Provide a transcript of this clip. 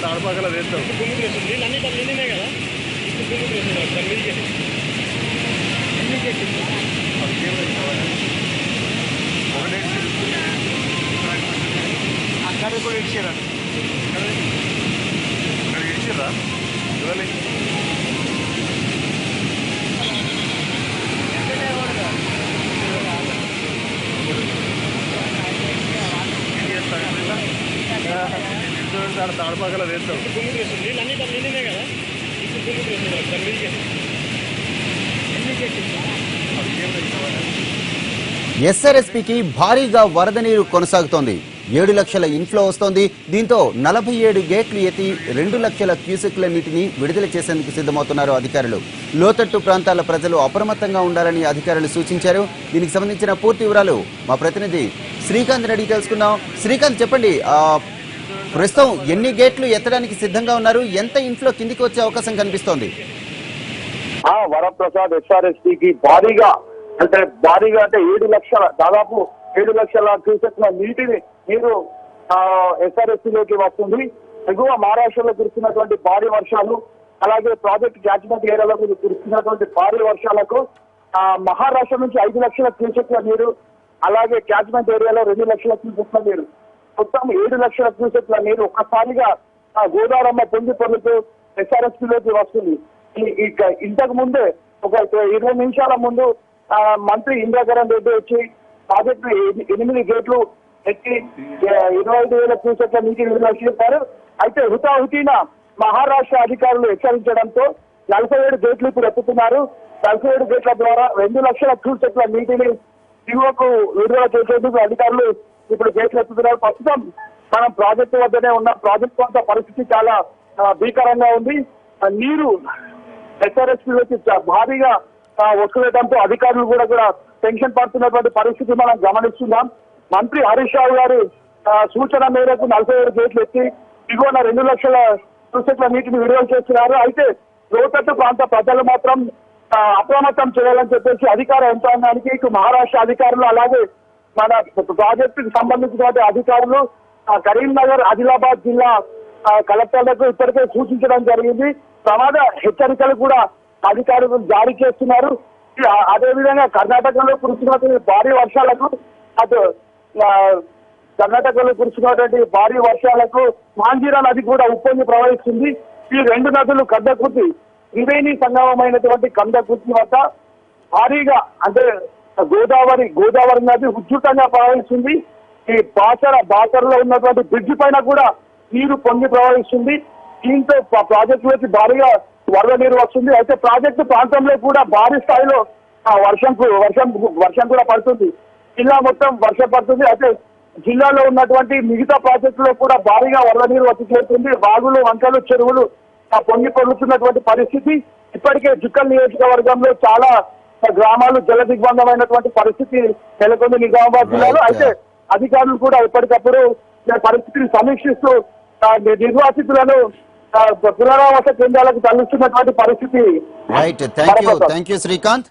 తాడపాకలా వేస్తాం నీళ్ళనే కదా అక్కడ కూడా ఇచ్చారా అక్కడ ఇచ్చిర్రా ఇవ్వాలి తాడపాకలా వేస్తాం నీళ్ళనే కదా ఎస్ఆర్ఎస్పీకి భారీగా వరద నీరు కొనసాగుతోంది. 7 లక్షల ఇన్ఫ్లో వస్తోంది. దీంతో 47 గేట్లు ఎత్తి 2 లక్షల క్యూసెక్ల నీటిని విడుదల చేసేందుకు సిద్ధమవుతున్నారు అధికారులు. లోతట్టు ప్రాంతాల ప్రజలు అప్రమత్తంగా ఉండాలని అధికారులు సూచించారు. దీనికి సంబంధించిన పూర్తి వివరాలు మా ప్రతినిధి శ్రీకాంత్ అడిగి తెలుసుకుందాం. శ్రీకాంత్, చెప్పండి, ప్రస్తుతం ఎన్ని గేట్లు ఎత్తడానికి సిద్ధంగా ఉన్నారు? ఎంత ఇన్ఫ్లో కిందికి వచ్చే అవకాశం కనిపిస్తోంది? వరప్రసాద్, ఎస్ఆర్ఎస్పీకి భారీగా అంటే 7 లక్షల దాదాపు 7 లక్షల క్యూసెక్ల నీరు ఎస్ఆర్ఎస్పీలోకి వస్తుంది. ఎగువ మహారాష్ట్రలో కురుస్తున్నటువంటి భారీ వర్షాలు, అలాగే ప్రాజెక్ట్ క్యాచ్మెంట్ ఏరియాలో కురుస్తున్నటువంటి భారీ వర్షాలకు మహారాష్ట్ర నుంచి 5 లక్షల క్యూసెక్ల నీరు, అలాగే క్యాచ్మెంట్ ఏరియాలో 2 లక్షల క్యూసెక్ల నీరు, మొత్తం 7 లక్షల క్యూసెక్ల నీరు ఒక్కసారిగా గోదావరమ్మ పొంగి పొందుతూ ఎస్ఆర్ఎస్పీలోకి వస్తుంది. ఇంతకు ముందే ఒక 20 నిమిషాల ముందు మంత్రి ఇంద్రకరణ్ రెడ్డి వచ్చి ప్రాజెక్టు 8 గేట్లు ఎత్తి 25,000 క్యూసెక్ల నీటి విడుదల చేశారు. అయితే హుటాహుటిన మహారాష్ట్ర అధికారులు హెచ్చరించడంతో 47 గేట్లు ఇప్పుడు ఎత్తుతున్నారు. 47 గేట్ల ద్వారా 2 లక్షల క్యూసెక్ల నీటిని దిగువకు విడుదల చేసేందుకు అధికారులు ఇప్పుడు గేట్లు ఎత్తుతున్నారు. ప్రస్తుతం మనం ప్రాజెక్టు వద్దనే ఉన్న ప్రాజెక్టు వద్ద పరిస్థితి చాలా భీకరంగా ఉంది. నీరు ఎస్ఆర్ఎస్పీలోకి భారీగా వస్తుండటంతో అధికారులు కూడా టెన్షన్ పడుతున్నటువంటి పరిస్థితి మనం గమనిస్తున్నాం. మంత్రి హరీష్ రావు గారు సూచన మేరకు 47 గేట్లు ఎత్తి దిగువన 2 లక్షల క్యూసెక్ల నీటిని విడుదల చేస్తున్నారు. అయితే లోతట్టు ప్రాంత ప్రజలు మాత్రం అప్రమత్తం చేయాలని చెప్పేసి అధికార యంత్రాంగానికి ఇటు మహారాష్ట్ర అధికారులు, అలాగే మన ప్రాజెక్టుకు సంబంధించినటువంటి అధికారులు కరీంనగర్, ఆదిలాబాద్ జిల్లా కలెక్టర్లకు ఇప్పటికే సూచించడం జరిగింది. ప్రమాద హెచ్చరికలు కూడా అధికారులు జారీ చేస్తున్నారు. అదేవిధంగా కర్ణాటకలో కురుస్తున్నటువంటి భారీ వర్షాలకు మాంజీరా నది కూడా ఉప్పొంగి ప్రవహిస్తుంది. ఈ 2 నదులు కందకుర్తి త్రివేణి సంగమమైనటువంటి కందకుర్తి వద్ద భారీగా అంటే గోదావరి నది ఉధృతంగా ప్రవహిస్తుంది. ఈ బాసరలో ఉన్నటువంటి బ్రిడ్జి పైన కూడా నీరు పొంగి ప్రవహిస్తుంది. దీంతో ప్రాజెక్టులోకి భారీగా వరద నీరు వస్తుంది. అయితే ప్రాజెక్టు ప్రాంతంలో కూడా భారీ స్థాయిలో వర్షం కూడా పడుతుంది. జిల్లా మొత్తం వర్షం పడుతుంది. అయితే జిల్లాలో ఉన్నటువంటి మిగతా ప్రాజెక్టులో కూడా భారీగా వరద నీరు వచ్చి చేరుతుంది. వాగులు, వంకలు, చెరువులు పొంగి పొందుతున్నటువంటి పరిస్థితి. ఇప్పటికే జుక్కల్ నియోజకవర్గంలో చాలా గ్రామాలు జల దిగ్బంధమైనటువంటి పరిస్థితి నెలకొంది నిజామాబాద్ జిల్లాలో. అయితే అధికారులు కూడా ఎప్పటికప్పుడు పరిస్థితిని సమీక్షిస్తూ నిర్వాసితులను పునరావాస కేంద్రాలకు తరలిస్తున్నటువంటి పరిస్థితి. Right, thank you Srikanth.